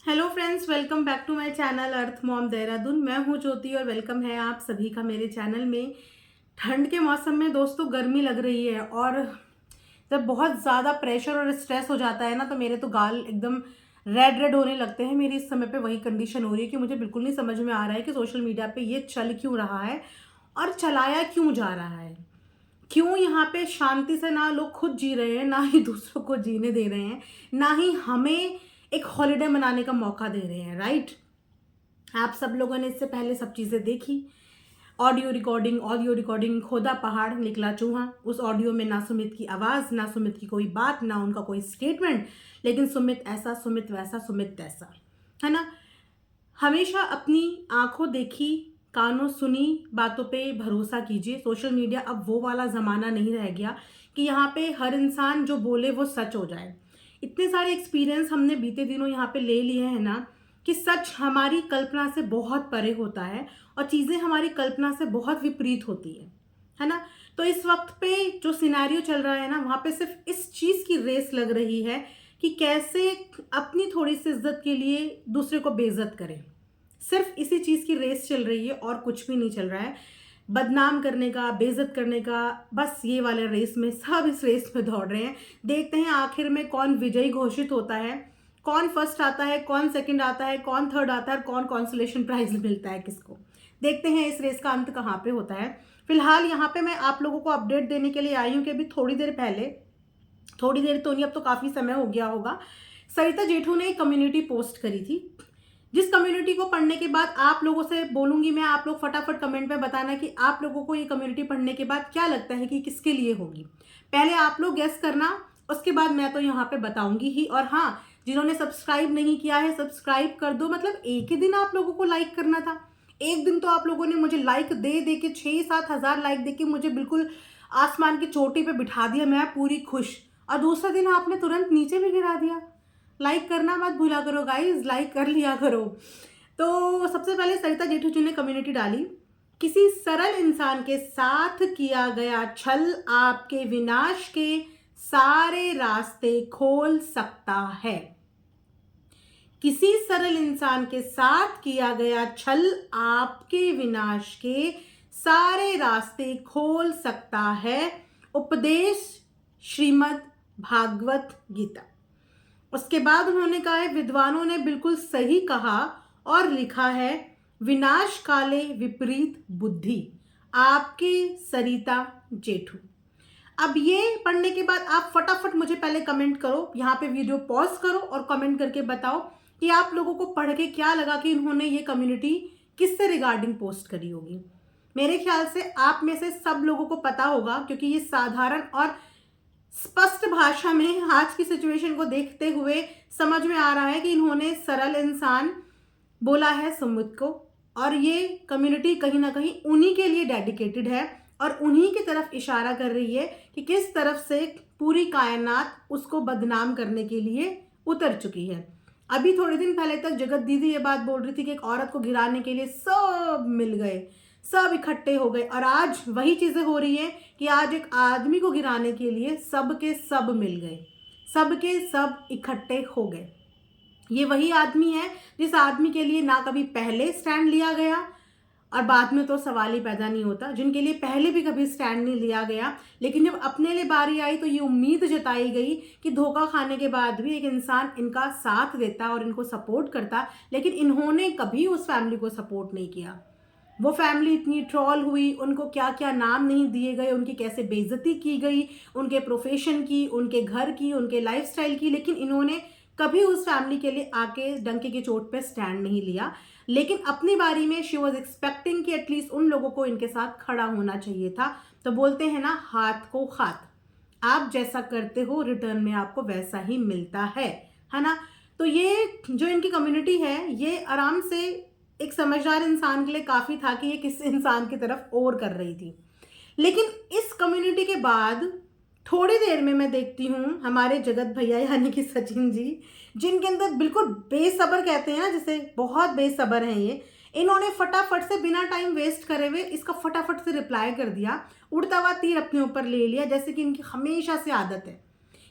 Hello friends, welcome back to my channel earth mom Dehradun. मैं हूं ज्योति और वेलकम है आप सभी का मेरे चैनल में। ठंड के मौसम में दोस्तों गर्मी लग रही है और जब बहुत ज़्यादा प्रेशर और स्ट्रेस हो जाता है ना तो मेरे तो गाल एकदम रेड रेड होने लगते हैं। मेरी इस समय पे वही कंडीशन हो रही है कि मुझे बिल्कुल नहीं समझ में आ रहा है कि सोशल मीडिया पे ये चल क्यों रहा है और चलाया क्यों जा रहा है। क्यों यहाँ पे शांति से ना लोग खुद जी रहे हैं, ना ही दूसरों को जीने दे रहे हैं, ना ही हमें एक हॉलिडे मनाने का मौका दे रहे हैं। राइट, आप सब लोगों ने इससे पहले सब चीज़ें देखी। ऑडियो रिकॉर्डिंग, खोदा पहाड़ निकला चूहा। उस ऑडियो में ना सुमित की आवाज़, ना सुमित की कोई बात, ना उनका कोई स्टेटमेंट, लेकिन सुमित ऐसा, सुमित वैसा, सुमित तैसा, है ना। हमेशा अपनी आंखों देखी, कानों सुनी बातों पे भरोसा कीजिए। सोशल मीडिया अब वो वाला ज़माना नहीं रह गया कि यहाँ पे हर इंसान जो बोले वो सच हो जाए। इतने सारे एक्सपीरियंस हमने बीते दिनों यहाँ पे ले लिए हैं ना कि सच हमारी कल्पना से बहुत परे होता है और चीज़ें हमारी कल्पना से बहुत विपरीत होती है ना। तो इस वक्त पे जो सिनेरियो चल रहा है ना, वहाँ पे सिर्फ इस चीज़ की रेस लग रही है कि कैसे अपनी थोड़ी सी इज्जत के लिए दूसरे को बेइज्जत करें। सिर्फ इसी चीज़ की रेस चल रही है और कुछ भी नहीं चल रहा है। बदनाम करने का, बेइज्जत करने का, बस ये वाले रेस में सब इस रेस में दौड़ रहे हैं। देखते हैं आखिर में कौन विजयी घोषित होता है, कौन फर्स्ट आता है, कौन सेकंड आता है, कौन थर्ड आता है, कौन कॉन्सोलेशन प्राइज मिलता है किसको। देखते हैं इस रेस का अंत कहाँ पे होता है। फिलहाल यहाँ पे मैं आप लोगों को अपडेट देने के लिए आई हूँ कि अभी थोड़ी देर पहले, थोड़ी देर तो नहीं, अब तो काफ़ी समय हो गया होगा, सरिता जेठू ने एक कम्युनिटी पोस्ट करी थी। जिस कम्युनिटी को पढ़ने के बाद आप लोगों से बोलूंगी मैं, आप लोग फटाफट कमेंट में बताना कि आप लोगों को ये कम्युनिटी पढ़ने के बाद क्या लगता है कि किसके लिए होगी। पहले आप लोग गेस करना, उसके बाद मैं तो यहाँ पे बताऊंगी ही। और हाँ, जिन्होंने सब्सक्राइब नहीं किया है सब्सक्राइब कर दो। मतलब एक ही दिन आप लोगों को लाइक करना था। एक दिन तो आप लोगों ने मुझे लाइक दे दे के 6-7 हज़ार लाइक दे के मुझे बिल्कुल आसमान की चोटी पे बिठा दिया, मैं पूरी खुश। और दूसरा दिन आपने तुरंत नीचे भी गिरा दिया। लाइक करना मत भूला करो गाइज, लाइक कर लिया करो। तो सबसे पहले सरिता जेठू जी ने कम्युनिटी डाली, किसी सरल इंसान के साथ किया गया छल आपके विनाश के सारे रास्ते खोल सकता है। किसी सरल इंसान के साथ किया गया छल आपके विनाश के सारे रास्ते खोल सकता है। उपदेश श्रीमद् भागवत गीता। उसके बाद उन्होंने कहा है, विद्वानों ने बिल्कुल सही कहा और लिखा है, विनाश काले विपरीत बुद्धि, आपकी सरिता जेठू। अब ये पढ़ने के बाद आप फटाफट मुझे पहले कमेंट करो, यहाँ पे वीडियो पॉज करो और कमेंट करके बताओ कि आप लोगों को पढ़ के क्या लगा कि इन्होंने ये कम्युनिटी किससे रिगार्डिंग पोस्ट करी होगी। मेरे ख्याल से आप में से सब लोगों को पता होगा, क्योंकि ये साधारण और स्पष्ट भाषा में आज की सिचुएशन को देखते हुए समझ में आ रहा है कि इन्होंने सरल इंसान बोला है सुमित को, और ये कम्युनिटी कहीं ना कहीं उन्हीं के लिए डेडिकेटेड है और उन्हीं की तरफ इशारा कर रही है कि किस तरफ से पूरी कायनात उसको बदनाम करने के लिए उतर चुकी है। अभी थोड़े दिन पहले तक जगत दीदी ये बात बोल रही थी कि एक औरत को गिराने के लिए सब मिल गए, सब इकट्ठे हो गए, और आज वही चीजें हो रही है कि आज एक आदमी को गिराने के लिए सब के सब मिल गए, सब के सब इकट्ठे हो गए। ये वही आदमी है जिस आदमी के लिए ना कभी पहले स्टैंड लिया गया और बाद में तो सवाल ही पैदा नहीं होता, जिनके लिए पहले भी कभी स्टैंड नहीं लिया गया, लेकिन जब अपने लिए बारी आई तो ये उम्मीद जताई गई कि धोखा खाने के बाद भी एक इंसान इनका साथ देता और इनको सपोर्ट करता, लेकिन इन्होंने कभी उस फैमिली को सपोर्ट नहीं किया। वो फैमिली इतनी ट्रॉल हुई, उनको क्या क्या नाम नहीं दिए गए, उनकी कैसे बेइज्जती की गई, उनके प्रोफेशन की, उनके घर की, उनके लाइफस्टाइल की, लेकिन इन्होंने कभी उस फैमिली के लिए आके डंके की चोट पे स्टैंड नहीं लिया। लेकिन अपनी बारी में शी वॉज एक्सपेक्टिंग कि एटलीस्ट उन लोगों को इनके साथ खड़ा होना चाहिए था। तो बोलते हैं ना, हाथ को हाथ, आप जैसा करते हो रिटर्न में आपको वैसा ही मिलता है ना। तो ये जो इनकी कम्युनिटी है, ये आराम से एक समझदार इंसान के लिए काफी था कि ये किस इंसान की तरफ और कर रही थी। लेकिन इस कम्युनिटी के बाद थोड़ी देर में मैं देखती हूँ हमारे जगत भैया यानी कि सचिन जी, जिनके अंदर बिल्कुल बेसब्र कहते हैं ना, जिसे बहुत बेसब्र हैं ये, इन्होंने फटाफट से बिना टाइम वेस्ट करे हुए इसका फटाफट से रिप्लाई कर दिया, उड़ता हुआ तीर अपने ऊपर ले लिया, जैसे कि इनकी हमेशा से आदत है।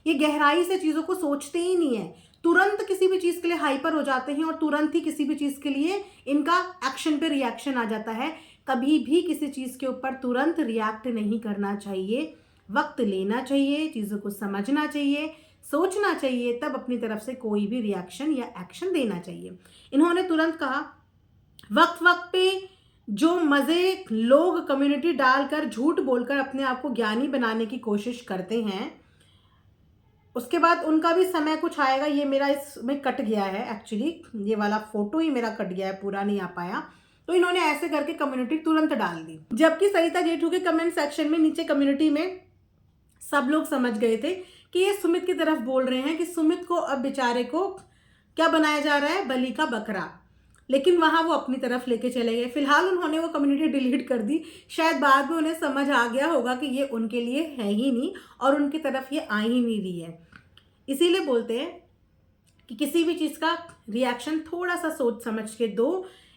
ये गहराई से चीज़ों को सोचते ही नहीं है, तुरंत किसी भी चीज़ के लिए हाइपर हो जाते हैं और तुरंत ही किसी भी चीज़ के लिए इनका एक्शन पे रिएक्शन आ जाता है। कभी भी किसी चीज़ के ऊपर तुरंत रिएक्ट नहीं करना चाहिए, वक्त लेना चाहिए, चीज़ों को समझना चाहिए, सोचना चाहिए, तब अपनी तरफ से कोई भी रिएक्शन या एक्शन देना चाहिए। इन्होंने तुरंत कहा, वक्त वक्त पे जो मज़े लोग कम्युनिटी डालकर झूठ बोलकर अपने आप को ज्ञानी बनाने की कोशिश करते हैं, उसके बाद उनका भी समय कुछ आएगा। ये मेरा इसमें कट गया है एक्चुअली, ये वाला फोटो ही मेरा कट गया है, पूरा नहीं आ पाया। तो इन्होंने ऐसे करके कम्युनिटी तुरंत डाल दी, जबकि सरिता जेठू के कमेंट सेक्शन में नीचे कम्युनिटी में सब लोग समझ गए थे कि ये सुमित की तरफ बोल रहे हैं कि सुमित को अब बेचारे को क्या बनाया जा रहा है, बलि का बकरा। लेकिन वहां वो अपनी तरफ लेके चले गए। फिलहाल उन्होंने वो कम्युनिटी डिलीट कर दी, शायद बाद में उन्हें समझ आ गया होगा कि ये उनके लिए है ही नहीं और उनकी तरफ ये आ ही नहीं रही है। इसीलिए बोलते हैं कि किसी भी चीज़ का रिएक्शन थोड़ा सा सोच समझ के दो।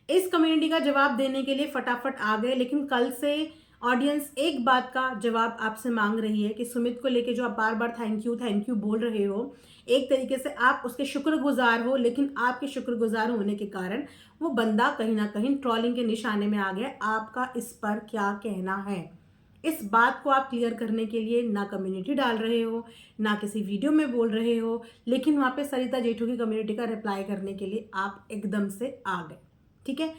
इस कम्युनिटी का जवाब देने के लिए फटाफट आ गए, लेकिन कल से ऑडियंस एक बात का जवाब आपसे मांग रही है कि सुमित को लेके जो आप बार बार थैंक यू बोल रहे हो, एक तरीके से आप उसके शुक्रगुजार हो, लेकिन आपके शुक्रगुजार होने के कारण वो बंदा कहीं ना कहीं ट्रोलिंग के निशाने में आ गया। आपका इस पर क्या कहना है? इस बात को आप क्लियर करने के लिए ना कम्युनिटी डाल रहे हो, ना किसी वीडियो में बोल रहे हो, लेकिन वहाँ पे सरिता जेठू की कम्युनिटी का रिप्लाई करने के लिए आप एकदम से आ गए। ठीक है,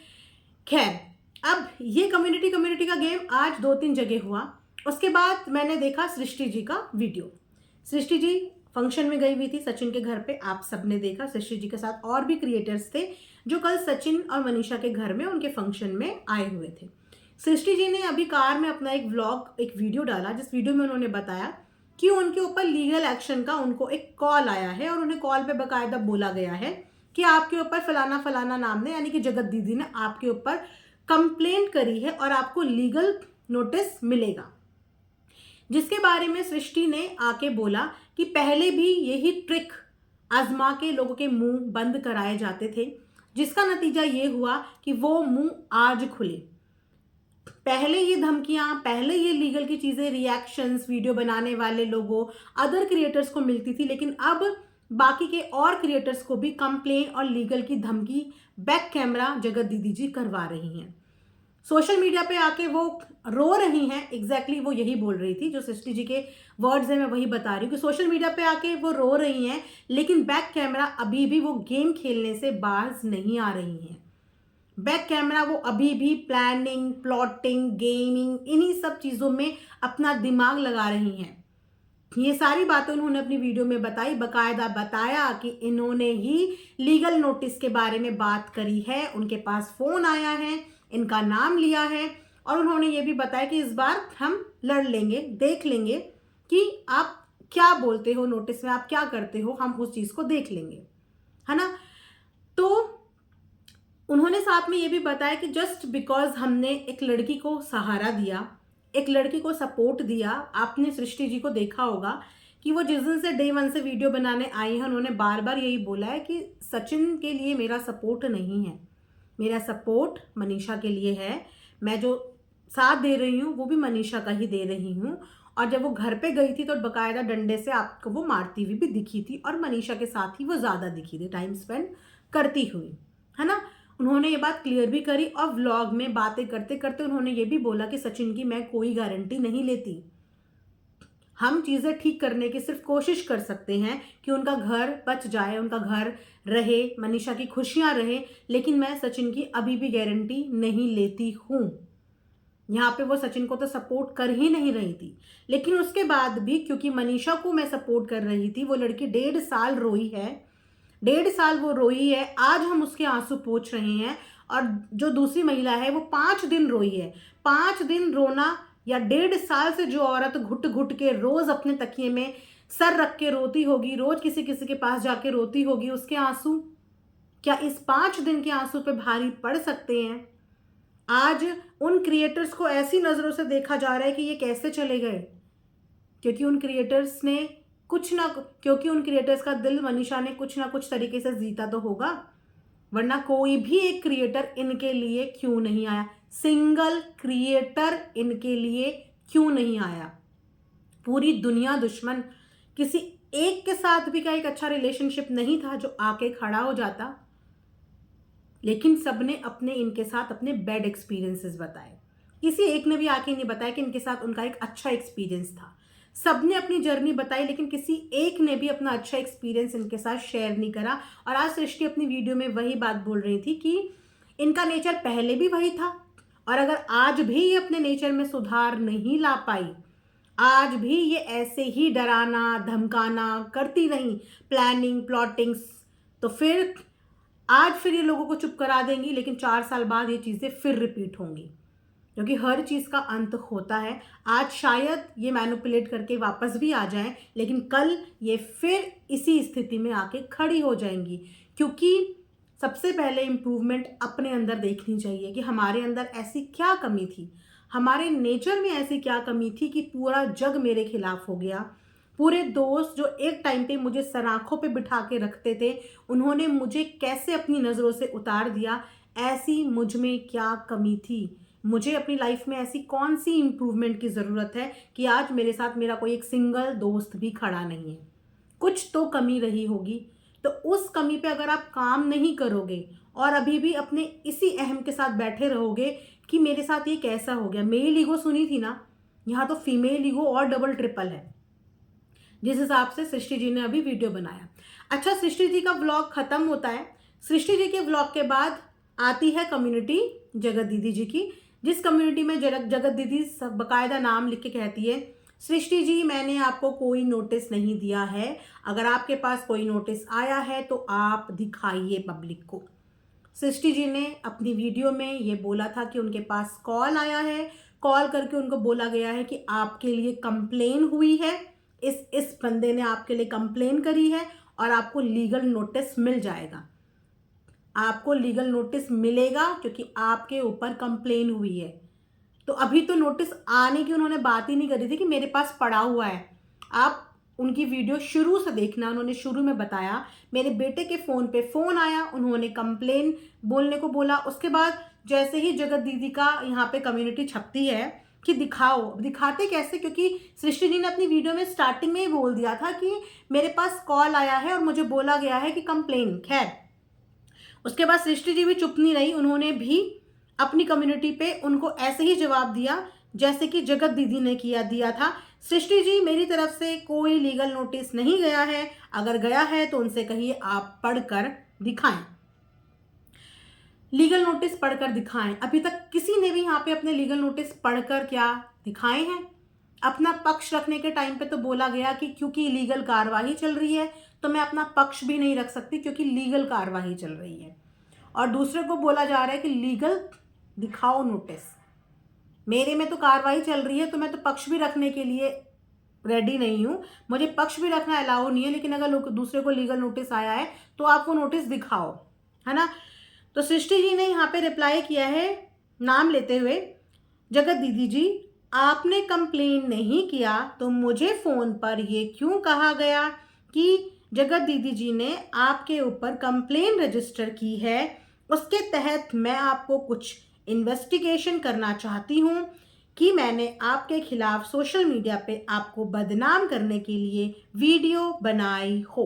खैर, अब ये कम्युनिटी का गेम आज 2-3 जगह हुआ। उसके बाद मैंने देखा सृष्टि जी का वीडियो। सृष्टि जी फंक्शन में गई हुई थी सचिन के घर पे, आप सबने देखा। सृष्टि जी के साथ और भी क्रिएटर्स थे जो कल सचिन और मनीषा के घर में उनके फंक्शन में आए हुए थे। सृष्टि जी ने अभी कार में अपना एक व्लॉग, एक वीडियो डाला, जिस वीडियो में उन्होंने बताया कि उनके ऊपर लीगल एक्शन का उनको एक कॉल आया है और उन्हें कॉल पे बाकायदा बोला गया है कि आपके ऊपर फलाना फलाना नाम ने, यानी कि जगत दीदी ने आपके ऊपर कंप्लेंट करी है और आपको लीगल नोटिस मिलेगा। जिसके बारे में सृष्टि ने आके बोला कि पहले भी यही ट्रिक आजमा के लोगों के मुंह बंद कराए जाते थे, जिसका नतीजा ये हुआ कि वो मुंह आज खुले। पहले ये धमकियां, पहले ये लीगल की चीजें, रिएक्शंस, वीडियो बनाने वाले लोगों, अदर क्रिएटर्स को मिलती थी, लेकिन अब बाकी के और क्रिएटर्स को भी कंप्लेन और लीगल की धमकी बैक कैमरा जगत दीदी जी करवा रही हैं। सोशल मीडिया पे आके वो रो रही हैं, एग्जैक्टली वो यही बोल रही थी, जो सृष्टि जी के वर्ड्स हैं मैं वही बता रही हूँ कि सोशल मीडिया पे आके वो रो रही हैं, लेकिन बैक कैमरा अभी भी वो गेम खेलने से बाज नहीं आ रही हैं। बैक कैमरा वो अभी भी प्लानिंग, प्लॉटिंग, गेमिंग, इन्हीं सब चीज़ों में अपना दिमाग लगा रही हैं। ये सारी बातें उन्होंने अपनी वीडियो में बताई, बकायदा बताया कि इन्होंने ही लीगल नोटिस के बारे में बात करी है, उनके पास फ़ोन आया है, इनका नाम लिया है और उन्होंने ये भी बताया कि इस बार हम लड़ लेंगे, देख लेंगे कि आप क्या बोलते हो नोटिस में, आप क्या करते हो, हम उस चीज़ को देख लेंगे, है ना। तो उन्होंने साथ में ये भी बताया कि जस्ट बिकॉज हमने एक लड़की को सहारा दिया, एक लड़की को सपोर्ट दिया, आपने सृष्टि जी को देखा होगा कि वो जिस दिन से डे 1 से वीडियो बनाने आई हैं, उन्होंने बार बार यही बोला है कि सचिन के लिए मेरा सपोर्ट नहीं है, मेरा सपोर्ट मनीषा के लिए है। मैं जो साथ दे रही हूँ वो भी मनीषा का ही दे रही हूँ। और जब वो घर पे गई थी तो बाकायदा डंडे से आपको वो मारती हुई भी दिखी थी और मनीषा के साथ ही वो ज़्यादा दिखी थी टाइम स्पेंड करती हुई, है ना। उन्होंने ये बात क्लियर भी करी और व्लॉग में बातें करते करते उन्होंने ये भी बोला कि सचिन की मैं कोई गारंटी नहीं लेती, हम चीज़ें ठीक करने की सिर्फ कोशिश कर सकते हैं कि उनका घर बच जाए, उनका घर रहे, मनीषा की खुशियां रहे, लेकिन मैं सचिन की अभी भी गारंटी नहीं लेती हूँ। यहाँ पे वो सचिन को तो सपोर्ट कर ही नहीं रही थी, लेकिन उसके बाद भी क्योंकि मनीषा को मैं सपोर्ट कर रही थी, वो लड़की 1.5 साल रोई है, 1.5 साल वो रोई है, आज हम उसके आंसू पोंछ रहे हैं। और जो दूसरी महिला है वो 5 दिन रोई है। 5 दिन रोना या 1.5 साल से जो औरत घुट घुट के रोज अपने तकिए में सर रख के रोती होगी, रोज किसी किसी के पास जाके रोती होगी, उसके आंसू क्या इस 5 दिन के आंसू पे भारी पड़ सकते हैं? आज उन क्रिएटर्स को ऐसी नजरों से देखा जा रहा है कि ये कैसे चले गए, क्योंकि उन क्रिएटर्स ने क्योंकि उन क्रिएटर्स का दिल मनीषा ने कुछ ना कुछ तरीके से जीता तो होगा, वरना कोई भी एक क्रिएटर इनके लिए क्यों नहीं आया? सिंगल क्रिएटर इनके लिए क्यों नहीं आया? पूरी दुनिया दुश्मन, किसी एक के साथ भी क्या एक अच्छा रिलेशनशिप नहीं था जो आके खड़ा हो जाता, लेकिन सबने अपने इनके साथ अपने बैड एक्सपीरियंसेस बताए। किसी एक ने भी आके नहीं बताया कि इनके साथ उनका एक अच्छा एक्सपीरियंस था। सबने अपनी जर्नी बताई, लेकिन किसी एक ने भी अपना अच्छा एक्सपीरियंस इनके साथ शेयर नहीं करा। और आज सृष्टि अपनी वीडियो में वही बात बोल रही थी कि इनका नेचर पहले भी वही था, और अगर आज भी ये अपने नेचर में सुधार नहीं ला पाई, आज भी ये ऐसे ही डराना धमकाना करती रही, प्लानिंग प्लॉटिंग्स, तो फिर ये लोगों को चुप करा देंगी, लेकिन 4 साल बाद ये चीज़ें फिर रिपीट होंगी, क्योंकि हर चीज़ का अंत होता है। आज शायद ये मैनिपुलेट करके वापस भी आ जाएं, लेकिन कल ये फिर इसी स्थिति में आके खड़ी हो जाएंगी। क्योंकि सबसे पहले इम्प्रूवमेंट अपने अंदर देखनी चाहिए कि हमारे अंदर ऐसी क्या कमी थी, हमारे नेचर में ऐसी क्या कमी थी कि पूरा जग मेरे खिलाफ हो गया। पूरे दोस्त जो एक टाइम पे मुझे सराखों पे बिठा के रखते थे, उन्होंने मुझे कैसे अपनी नज़रों से उतार दिया। ऐसी मुझ में क्या कमी थी, मुझे अपनी लाइफ में ऐसी कौन सी इम्प्रूवमेंट की ज़रूरत है कि आज मेरे साथ मेरा कोई एक सिंगल दोस्त भी खड़ा नहीं है। कुछ तो कमी रही होगी। तो उस कमी पे अगर आप काम नहीं करोगे और अभी भी अपने इसी अहम के साथ बैठे रहोगे कि मेरे साथ ये कैसा हो गया, मेल ईगो सुनी थी ना, यहाँ तो फीमेल ईगो और डबल ट्रिपल है, जिस हिसाब से सृष्टि जी ने अभी वीडियो बनाया। अच्छा, सृष्टि जी का व्लॉग खत्म होता है। सृष्टि जी के व्लॉग के बाद आती है कम्युनिटी जगत दीदी जी की, जिस कम्युनिटी में जगत दीदी बकायदा नाम लिख के कहती है, सृष्टि जी मैंने आपको कोई नोटिस नहीं दिया है, अगर आपके पास कोई नोटिस आया है तो आप दिखाइए पब्लिक को। सृष्टि जी ने अपनी वीडियो में ये बोला था कि उनके पास कॉल आया है, कॉल करके उनको बोला गया है कि आपके लिए कंप्लेन हुई है, इस बंदे ने आपके लिए कंप्लेन करी है और आपको लीगल नोटिस मिल जाएगा। आपको लीगल नोटिस मिलेगा क्योंकि आपके ऊपर कंप्लेन हुई है। तो अभी तो नोटिस आने की उन्होंने बात ही नहीं करी थी कि मेरे पास पड़ा हुआ है। आप उनकी वीडियो शुरू से देखना, उन्होंने शुरू में बताया मेरे बेटे के फ़ोन पे फ़ोन आया, उन्होंने कंप्लेन बोलने को बोला। उसके बाद जैसे ही जगत दीदी का यहाँ पे कम्युनिटी छपती है कि दिखाओ, दिखाते कैसे, क्योंकि सृष्टि जी ने अपनी वीडियो में स्टार्टिंग में ही बोल दिया था कि मेरे पास कॉल आया है और मुझे बोला गया है कि कंप्लेन। खैर, उसके बाद सृष्टि जी भी चुप नहीं रही, उन्होंने भी अपनी कम्युनिटी पे उनको ऐसे ही जवाब दिया जैसे कि जगत दीदी ने दिया था। सृष्टि जी, मेरी तरफ से कोई लीगल नोटिस नहीं गया है, अगर गया है तो उनसे कहिए आप पढ़कर दिखाएं, लीगल नोटिस पढ़कर दिखाएं। अभी तक किसी ने भी यहाँ पे अपने लीगल नोटिस पढ़कर क्या दिखाए हैं? अपना पक्ष रखने के टाइम पे तो बोला गया कि क्योंकि लीगल कार्रवाई चल रही है तो मैं अपना पक्ष भी नहीं रख सकती क्योंकि लीगल कार्रवाई चल रही है, और दूसरे को बोला जा रहा है कि लीगल दिखाओ नोटिस। मेरे में तो कार्रवाई चल रही है तो मैं तो पक्ष भी रखने के लिए रेडी नहीं हूँ, मुझे पक्ष भी रखना अलाउ नहीं है, लेकिन अगर दूसरे को लीगल नोटिस आया है तो आप वो नोटिस दिखाओ, है ना। तो सृष्टि जी ने यहाँ पे रिप्लाई किया है नाम लेते हुए, जगत दीदी जी आपने कंप्लेन नहीं किया तो मुझे फ़ोन पर ये क्यों कहा गया कि जगत दीदी जी ने आपके ऊपर कंप्लेन रजिस्टर की है, उसके तहत मैं आपको कुछ इन्वेस्टिगेशन करना चाहती हूँ कि मैंने आपके खिलाफ सोशल मीडिया पे आपको बदनाम करने के लिए वीडियो बनाई हो।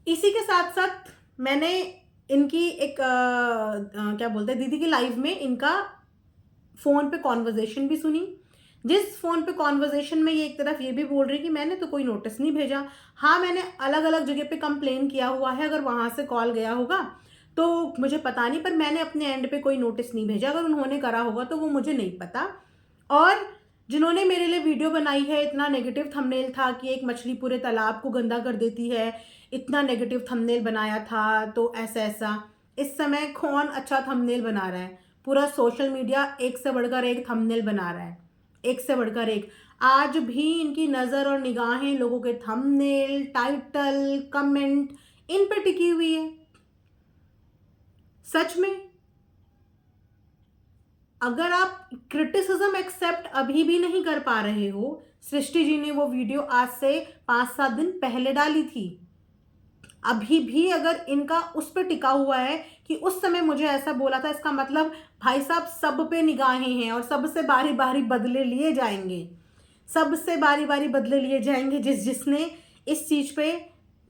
इसी के साथ साथ मैंने इनकी एक क्या बोलते हैं, दीदी की लाइव में इनका फ़ोन पे कॉन्वर्जेशन भी सुनी, जिस फ़ोन पे कॉन्वर्जेशन में ये एक तरफ ये भी बोल रही कि मैंने तो कोई नोटिस नहीं भेजा, हाँ मैंने अलग अलग जगह पे कंप्लेन किया हुआ है, अगर वहाँ से कॉल गया होगा तो मुझे पता नहीं, पर मैंने अपने एंड पे कोई नोटिस नहीं भेजा, अगर उन्होंने करा होगा तो वो मुझे नहीं पता। और जिन्होंने मेरे लिए वीडियो बनाई है, इतना नेगेटिव थंबनेल था कि एक मछली पूरे तालाब को गंदा कर देती है, इतना नेगेटिव थंबनेल बनाया था, तो ऐसा ऐसा। इस समय कौन अच्छा थंबनेल बना रहा है? पूरा सोशल मीडिया एक से बढ़कर एक थंबनेल बना रहा है, एक से बढ़कर एक। आज भी इनकी नज़र और निगाहें लोगों के थंबनेल, टाइटल, कमेंट इन पे टिकी हुई है। सच में अगर आप क्रिटिसिज्म एक्सेप्ट अभी भी नहीं कर पा रहे हो, सृष्टि जी ने वो वीडियो आज से 5-7 दिन पहले डाली थी, अभी भी अगर इनका उस पर टिका हुआ है कि उस समय मुझे ऐसा बोला था, इसका मतलब भाई साहब सब पे निगाहें हैं और सबसे बारी बारी बदले लिए जाएंगे। सबसे बारी बारी बदले लिए जाएंगे जिसने इस चीज़ पे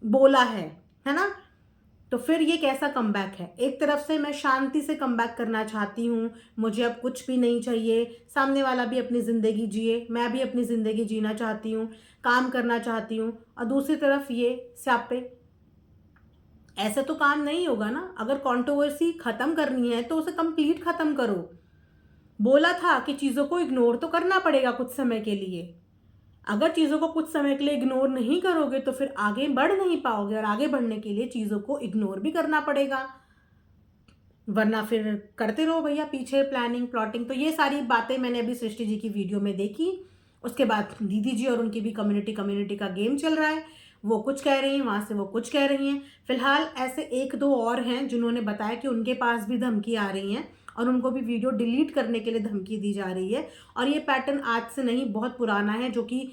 बोला है ना। तो फिर ये कैसा कमबैक है? एक तरफ से मैं शांति से कमबैक करना चाहती हूँ, मुझे अब कुछ भी नहीं चाहिए, सामने वाला भी अपनी ज़िंदगी जिए, मैं भी अपनी ज़िंदगी जीना चाहती हूँ, काम करना चाहती हूँ, और दूसरी तरफ ये स्यापे। ऐसे तो काम नहीं होगा ना। अगर कंट्रोवर्सी ख़त्म करनी है तो उसे कंप्लीट ख़त्म करो। बोला था कि चीज़ों को इग्नोर तो करना पड़ेगा कुछ समय के लिए। अगर चीज़ों को कुछ समय के लिए इग्नोर नहीं करोगे तो फिर आगे बढ़ नहीं पाओगे, और आगे बढ़ने के लिए चीज़ों को इग्नोर भी करना पड़ेगा, वरना फिर करते रहो भैया पीछे प्लानिंग प्लॉटिंग। तो ये सारी बातें मैंने अभी सृष्टि जी की वीडियो में देखी। उसके बाद दीदी जी और उनकी भी कम्युनिटी का गेम चल रहा है, वो कुछ कह रही हैं, वहाँ से वो कुछ कह रही हैं। फिलहाल ऐसे एक दो और हैं जिन्होंने बताया कि उनके पास भी धमकी आ रही हैं और उनको भी वीडियो डिलीट करने के लिए धमकी दी जा रही है। और ये पैटर्न आज से नहीं, बहुत पुराना है, जो कि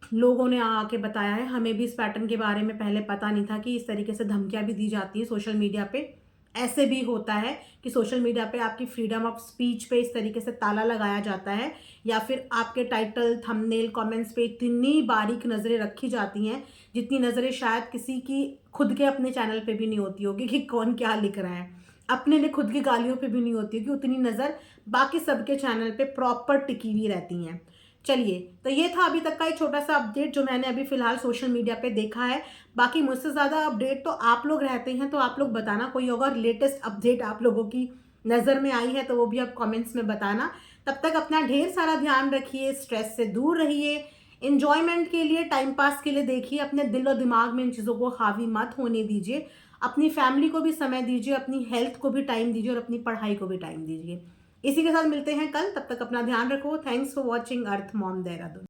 लोगों ने आके बताया है। हमें भी इस पैटर्न के बारे में पहले पता नहीं था कि इस तरीके से धमकियां भी दी जाती है सोशल मीडिया पे। ऐसे भी होता है कि सोशल मीडिया पे आपकी फ्रीडम ऑफ स्पीच पे इस तरीके से ताला लगाया जाता है, या फिर आपके टाइटल, थंबनेल, कमेंट्स पे इतनी बारीक नज़रें रखी जाती हैं जितनी नज़रें शायद किसी की खुद के अपने चैनल पे भी नहीं होती होगी कि कौन क्या लिख रहा है। अपने लिए खुद की गालियों पे भी नहीं होती होगी उतनी नज़र बाकी सबके चैनल पे प्रॉपर टिकी हुई रहती हैं। चलिए, तो ये था अभी तक का एक छोटा सा अपडेट जो मैंने अभी फिलहाल सोशल मीडिया पे देखा है। बाकी मुझसे ज़्यादा अपडेट तो आप लोग रहते हैं, तो आप लोग बताना कोई अगर लेटेस्ट अपडेट आप लोगों की नज़र में आई है तो वो भी आप कमेंट्स में बताना। तब तक अपना ढेर सारा ध्यान रखिए, स्ट्रेस से दूर रहिए, इन्जॉयमेंट के लिए, टाइम पास के लिए देखिए, अपने दिल और दिमाग में इन चीज़ों को हावी मत होने दीजिए। अपनी फैमिली को भी समय दीजिए, अपनी हेल्थ को भी टाइम दीजिए और अपनी पढ़ाई को भी टाइम दीजिए। इसी के साथ मिलते हैं कल, तब तक अपना ध्यान रखो। Thanks for watching earth mom Dehradun.